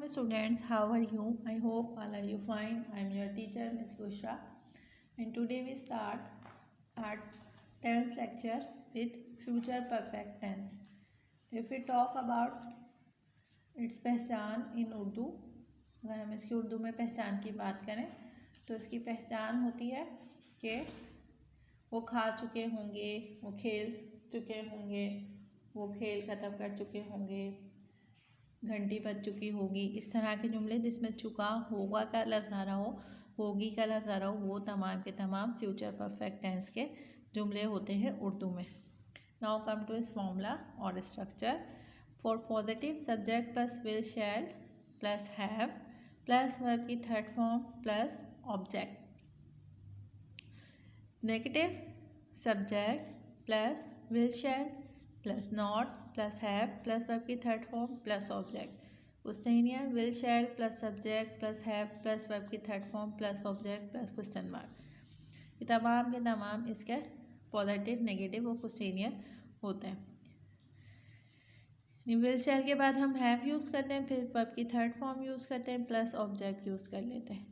Hello students, how are you? I hope all are you fine. I am your teacher Miss Bushra, and today we start our tense lecture with future perfect tense. If we talk about its पहचान in Urdu, अगर हम इसकी उर्दू में पहचान की बात करें तो इसकी पहचान होती है कि वो खा चुके होंगे, वो खेल चुके होंगे, वो खेल ख़त्म कर चुके होंगे, घंटी बज चुकी होगी। इस तरह के जुमले जिसमें चुका होगा का लफ्ज़ आ रहा हो, होगी का लफ्ज़ आ रहा हो, वो तमाम के तमाम फ्यूचर परफेक्ट टेंस के जुमले होते हैं उर्दू में। नाउ कम टू इस फॉर्मूला और structure. For positive subject plus will shall plus have plus verb की third form plus object. Negative subject plus will shall plus not plus have plus verb की third form plus object. Questioner will shall plus subject plus have plus verb की third form plus object plus question mark. ये तमाम के तमाम इसके positive negative और questionnaire होते हैं। विल शैल के बाद हम हैव यूज़ करते हैं, फिर वर्ब की थर्ड फॉर्म यूज़ करते हैं, प्लस ऑब्जेक्ट यूज़ कर लेते हैं।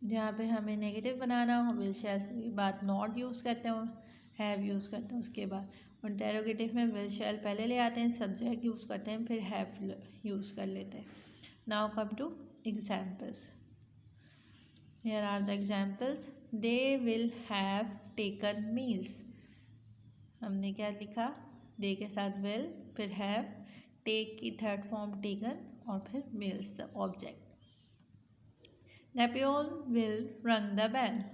जहाँ पे हमें नेगेटिव बनाना हो विल शैल के बाद नॉट यूज़ करते हैं और हैव यूज़ करते हैं। उसके बाद इंटेरोगेटिव में विल शैल पहले ले आते हैं, सब्जेक्ट यूज़ करते हैं, फिर हैव यूज़ कर लेते हैं। Now come to examples. Here are the examples. They will have taken meals. हमने क्या लिखा? दे के साथ विल, फिर हैव, टेक की थर्ड फॉर्म टेकन और फिर meals object. Napoleon will rang the bell.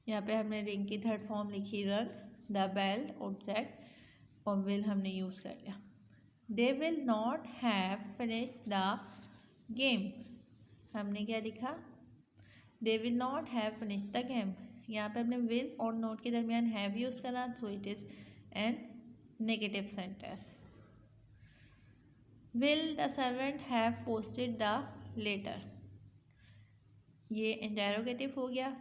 यहाँ पे हमने रिंग की थर्ड फॉर्म लिखी रंग, द बेल ऑब्जेक्ट और विल हमने यूज़ कर लिया। They will not have finish the game. हमने क्या लिखा? They will not have finish the game. यहाँ पे हमने विल और नॉट के दरमियान हैव यूज़ करा, so it is an negative sentence. Will the servant have posted the letter. ये इंटेरोगेटिव हो गया।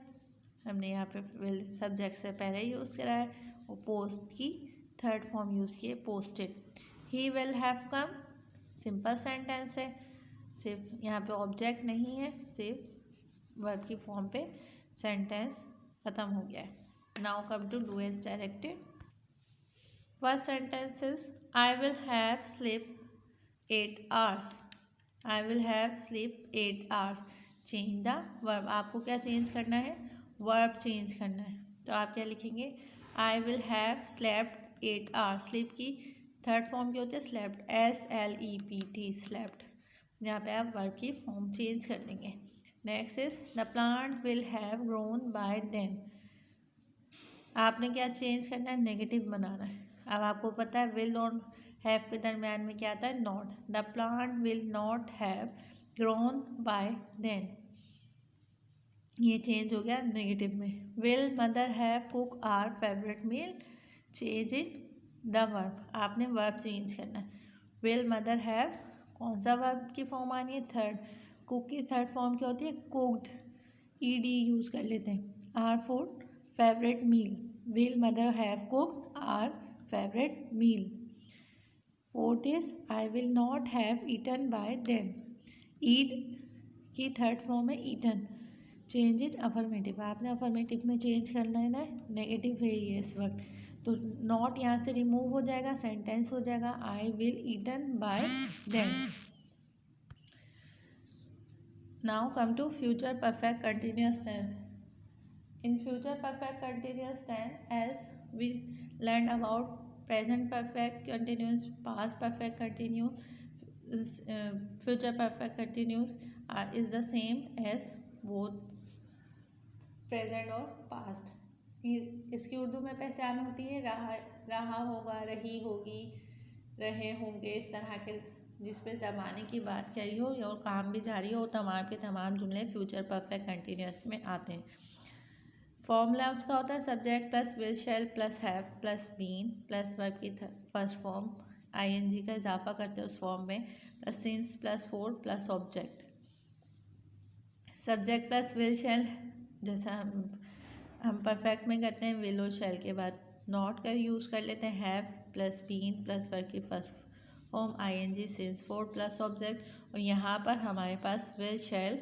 हमने यहाँ पे विल सब्जेक्ट से पहले यूज़ करा है और पोस्ट की थर्ड फॉर्म यूज़ किए, posted. He will have come, simple sentence है, सिर्फ यहाँ पे ऑब्जेक्ट नहीं है, सिर्फ वर्ब की फॉर्म पे सेंटेंस ख़त्म हो गया है। Now come to do as directed. First sentence is I will have sleep 8 hours। I will have sleep 8 hours। Change the verb. आपको क्या चेंज करना है? वर्ब चेंज करना है। तो आप क्या लिखेंगे? I will have slept 8 hours। Sleep की थर्ड फॉर्म क्या होती है? Slept, SLEPT, slept. यहाँ पे आप वर्ब की फॉर्म चेंज कर देंगे। Next is the plant will have grown by then. आपने क्या चेंज करना है? नेगेटिव बनाना है। अब आपको पता है विल और हैव के दरम्यान में क्या आता है? Not. The plant will not have grown by then. ये चेंज हो गया नेगेटिव में। Will mother have cook our favourite meal. Change in the verb. आपने वर्ब चेंज करना है। विल मदर हैव, कौन सा वर्ब की फॉर्म आनी है? थर्ड। कुक की थर्ड फॉर्म क्या होती है? कुक्ड, ED यूज़ कर लेते हैं। Our food favourite meal. Will mother have cooked our favourite meal. Fourth is I will not have eaten by then. Eat की थर्ड फॉर्म है ईटन। Change it affirmative. आपने affirmative में change करना है ना, नेगेटिव है ये इस वक्त, तो नॉट यहाँ से रिमूव हो जाएगा, सेंटेंस हो जाएगा I will eaten by then. Now come to future perfect continuous tense. In future perfect continuous tense as we learn about present perfect continuous, past perfect continuous, future perfect continuous is the same as both present और past. इसकी उर्दू में पहचान होती है रहा होगा, रही होगी, रहे होंगे, इस तरह के जिस पे ज़माने की बात करी हो और काम भी जारी हो, तमाम के तमाम जुमले फ्यूचर परफेक्ट कंटिन्यूअस में आते हैं। फॉर्मूला उसका होता है subject plus will shall plus have plus been plus verb की फर्स्ट फॉर्म ING का इजाफा करते हैं उस फॉर्म में, plus since plus for plus object. Subject plus will shall जैसा हम परफेक्ट में करते हैं, विल और शैल के बाद नॉट का यूज़ कर लेते हैं। Have plus been plus verb की first home ING since for plus object. और यहाँ पर हमारे पास विल शैल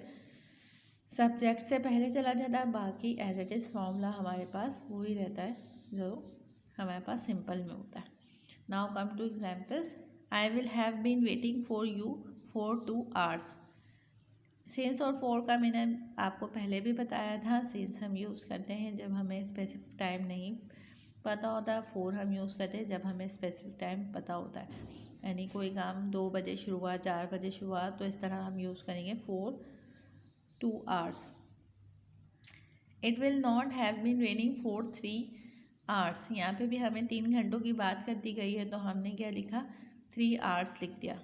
सब्जेक्ट से पहले चला जाता है, बाकी एज इट इज़ फॉर्मूला हमारे पास वही रहता है जो हमारे पास सिंपल में होता है। Now come to examples. I will have been waiting for you for 2 hours। Since और फॉर का मैंने आपको पहले भी बताया था। सिंस हम यूज़ करते हैं जब हमें स्पेसिफिक टाइम नहीं पता होता। फॉर हम यूज़ करते हैं जब हमें स्पेसिफिक टाइम पता होता है, यानी कोई काम 2 बजे शुरू हुआ, 4 बजे शुरू हुआ, तो इस तरह हम यूज़ करेंगे for 2 hours। It will not have been raining for 3 hours। यहाँ पे भी हमें 3 घंटों की बात कर दी गई है, तो हमने क्या लिखा, 3 hours लिख दिया।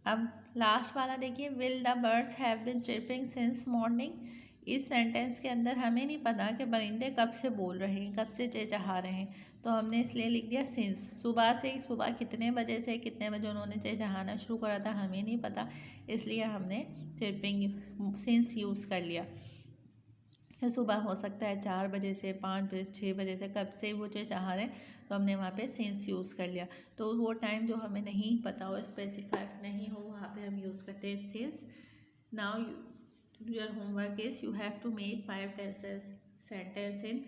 अब लास्ट वाला देखिए, will the birds have been chirping since morning. इस सेंटेंस के अंदर हमें नहीं पता कि परिंदे कब से बोल रहे हैं, कब से चहचहा रहे हैं, तो हमने इसलिए लिख दिया सिंस। सुबह से, सुबह कितने बजे से कितने बजे उन्होंने चहचहाना शुरू करा था हमें नहीं पता, इसलिए हमने चिर्पिंग सिंस यूज़ कर लिया। फिर सुबह हो सकता है 4 बजे से, 5 बजे, 6 बजे से, कब से वो चहचहा रहे, तो हमने वहाँ पे सिंस यूज़ कर लिया। तो वो टाइम जो हमें नहीं पता हो, स्पेसिफाइड नहीं हो, वहाँ पे हम यूज़ करते हैं since. Now your homework is you have to make 5 sentence in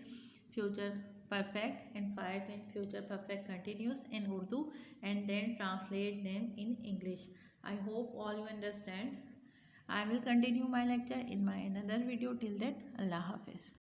future perfect and 5 in future perfect continuous in Urdu, and then translate them in English. I hope all you understand. I will continue my lecture in my another video. Till then, Allah Hafiz.